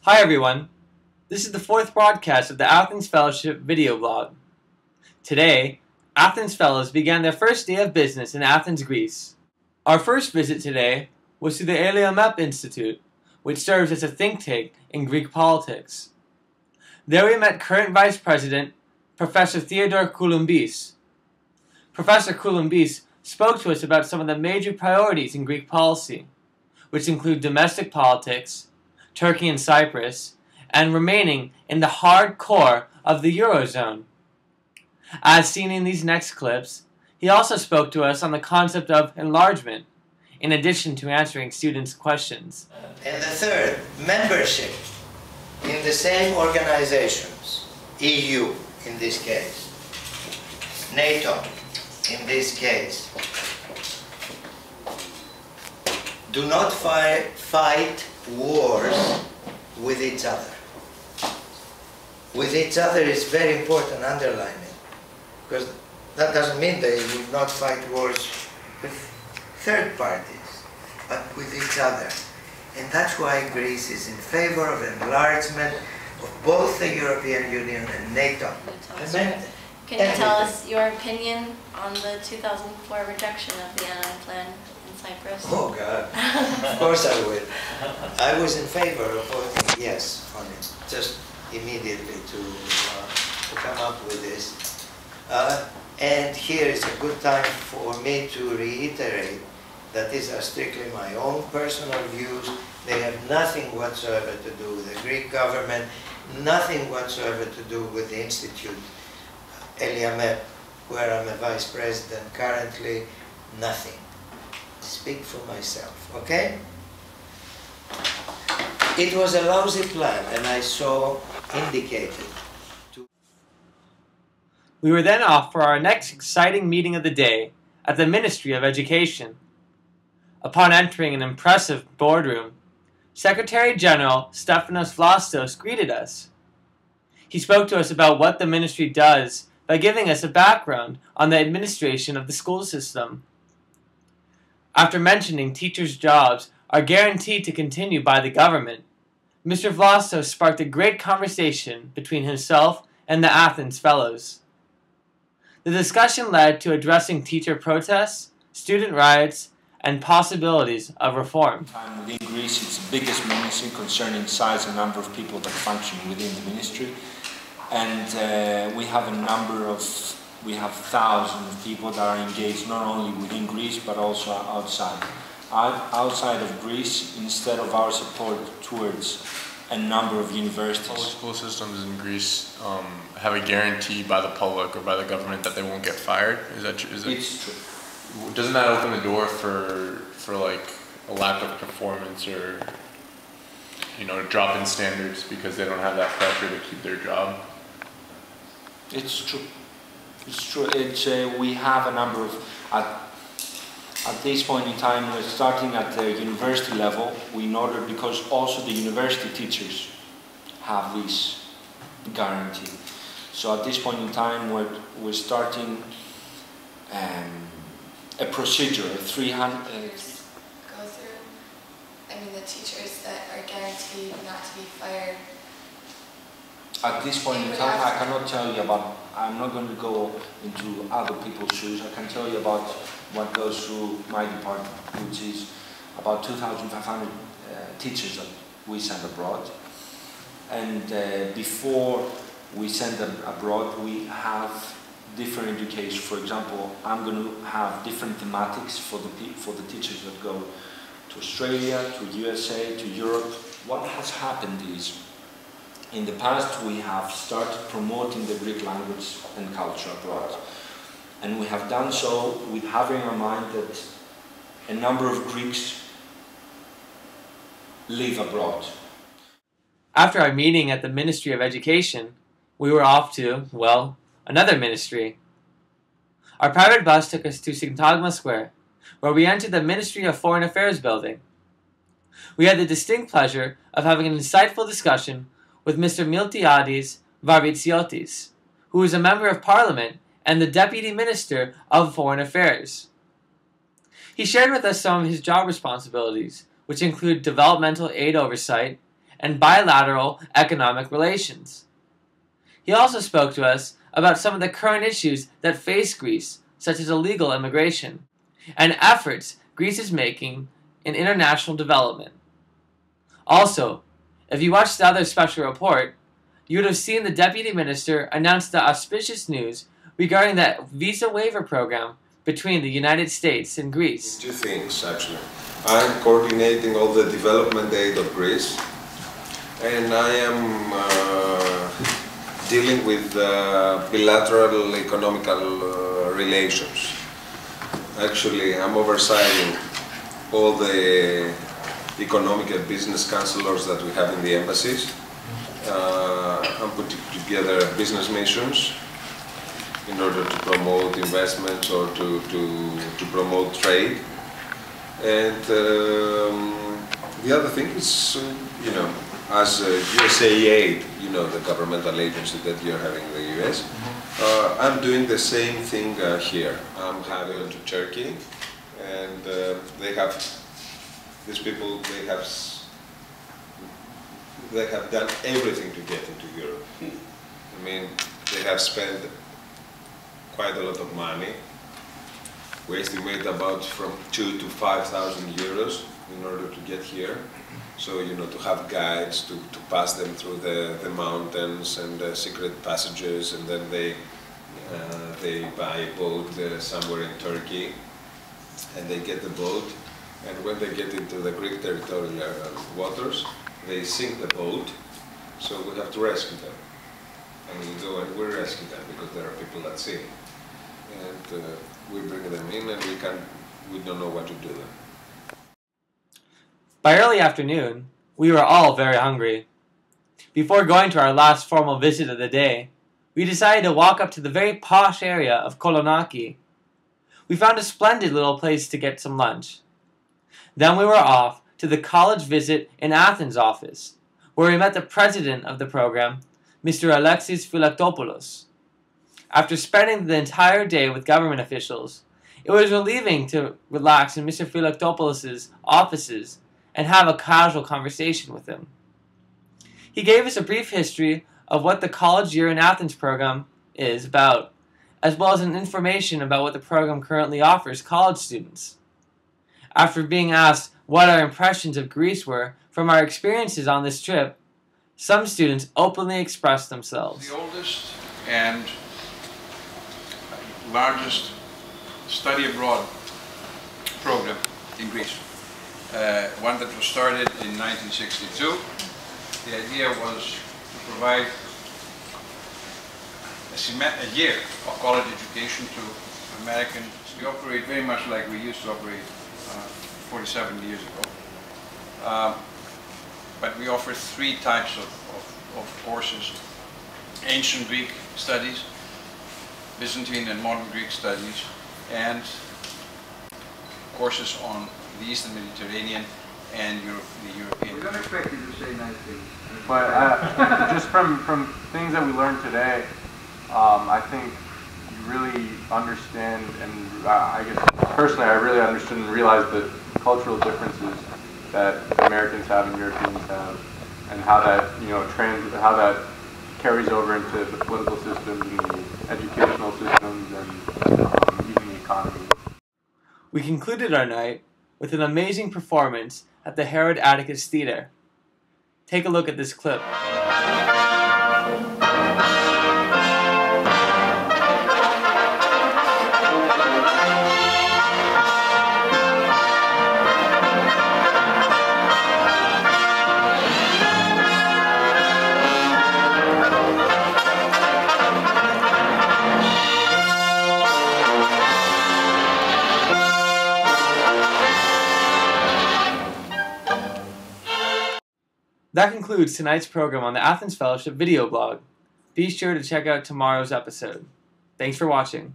Hi everyone, this is the fourth broadcast of the Athens Fellowship video blog. Today, Athens Fellows began their first day of business in Athens, Greece. Our first visit today was to the AthensFellowship Institute, which serves as a think tank in Greek politics. There we met current Vice President, Professor Theodore Kouloumbis. Professor Kouloumbis spoke to us about some of the major priorities in Greek policy, which include domestic politics, Turkey and Cyprus, and remaining in the hard core of the Eurozone. As seen in these next clips, he also spoke to us on the concept of enlargement, in addition to answering students' questions. And the third, membership in the same organizations, EU in this case, NATO in this case. Do not fight wars with each other. With each other is very important, underline it, because that doesn't mean they will not fight wars with third parties, but with each other. And that's why Greece is in favor of enlargement of both the European Union and NATO. Can you tell us your opinion on the 2004 rejection of the Annan Plan in Cyprus? Oh God, of course I will. I was in favor of voting yes on it, just immediately to come up with this. And here is a good time for me to reiterate that these are strictly my own personal views. They have nothing whatsoever to do with the Greek government, nothing whatsoever to do with the Institute AthensFellowship, where I'm a vice president currently, nothing. Speak for myself, okay? It was a lousy plan, and I saw indicated. We were then off for our next exciting meeting of the day at the Ministry of Education. Upon entering an impressive boardroom, Secretary General Stefanos Vlastos greeted us. He spoke to us about what the ministry does by giving us a background on the administration of the school system. After mentioning teachers' jobs are guaranteed to continue by the government, Mr. Vlastos sparked a great conversation between himself and the Athens Fellows. The discussion led to addressing teacher protests, student riots, and possibilities of reform. Within Greece, it's the biggest ministry concerning size and number of people that function within the ministry. And we have thousands of people that are engaged not only within Greece but also outside. Outside of Greece, instead of our support towards a number of universities. Public school systems in Greece have a guarantee by the public or by the government that they won't get fired. Is that true? It's true. Doesn't that open the door for like a lack of performance or, you know, drop in standards because they don't have that pressure to keep their job? It's true. It's true. We have a number of, at this point in time, we're starting at the university level, because also the university teachers have this guarantee. So at this point in time, we're starting a procedure, a 300... Go through, the teachers that are guaranteed not to be fired. At this point in time, I cannot tell you about, I'm not going to go into other people's shoes. I can tell you about what goes through my department, which is about 2,500 teachers that we send abroad. And before we send them abroad, we have different education. For example, I'm going to have different thematics for the teachers that go to Australia, to USA, to Europe. What has happened is, in the past, we have started promoting the Greek language and culture abroad. And we have done so with having in mind that a number of Greeks live abroad. After our meeting at the Ministry of Education, we were off to, well, another ministry. Our private bus took us to Syntagma Square, where we entered the Ministry of Foreign Affairs building. We had the distinct pleasure of having an insightful discussion with Mr. Miltiadis Varvitsiotis, who is a member of Parliament and the Deputy Minister of Foreign Affairs. He shared with us some of his job responsibilities, which include developmental aid oversight and bilateral economic relations. He also spoke to us about some of the current issues that face Greece, such as illegal immigration, and efforts Greece is making in international development. Also, if you watched the other special report, you would have seen the Deputy Minister announce the auspicious news regarding the visa waiver program between the United States and Greece. Two things, actually. I'm coordinating all the development aid of Greece, and I am dealing with bilateral economical relations. Actually, I'm oversighting all the economic and business counselors that we have in the embassies. I'm putting together business missions in order to promote investments or to promote trade. And the other thing is, you know, as USAID, you know, the governmental agency that you're having in the US, I'm doing the same thing here. I'm having to Turkey, and they have, these people, they have done everything to get into Europe. I mean, they have spent quite a lot of money. We estimate about from 2,000 to 5,000 euros in order to get here. So, you know, to have guides to pass them through the mountains and secret passages, and then they buy a boat somewhere in Turkey, and they get the boat, and when they get into the Greek territorial waters, they sink the boat, so we have to rescue them. And we go and we rescue them because there are people at sea. And we bring them in, and we don't know what to do them. By early afternoon, we were all very hungry. Before going to our last formal visit of the day, we decided to walk up to the very posh area of Kolonaki. We found a splendid little place to get some lunch. Then we were off to the college visit in Athens office, where we met the president of the program, Mr. Alexis Philaktopoulos. After spending the entire day with government officials, it was relieving to relax in Mr. Philaktopoulos' offices and have a casual conversation with him. He gave us a brief history of what the College Year in Athens program is about, as well as an information about what the program currently offers college students. After being asked what our impressions of Greece were from our experiences on this trip, some students openly expressed themselves. The oldest and largest study abroad program in Greece. One that was started in 1962. The idea was to provide a year of college education to Americans. We operate very much like we used to operate 47 years ago. But we offer three types of courses: ancient Greek studies, Byzantine and modern Greek studies, and courses on the Eastern Mediterranean and the European. We're not expecting you to say nice things. But just from things that we learned today, I think you really understand, and I guess personally I really understood and realized the cultural differences that Americans have and Europeans have, and how that, you know, how that carries over into the political systems and the educational systems and even the economy. We concluded our night with an amazing performance at the Herod Atticus Theater. Take a look at this clip. That concludes tonight's program on the Athens Fellowship video blog. Be sure to check out tomorrow's episode. Thanks for watching.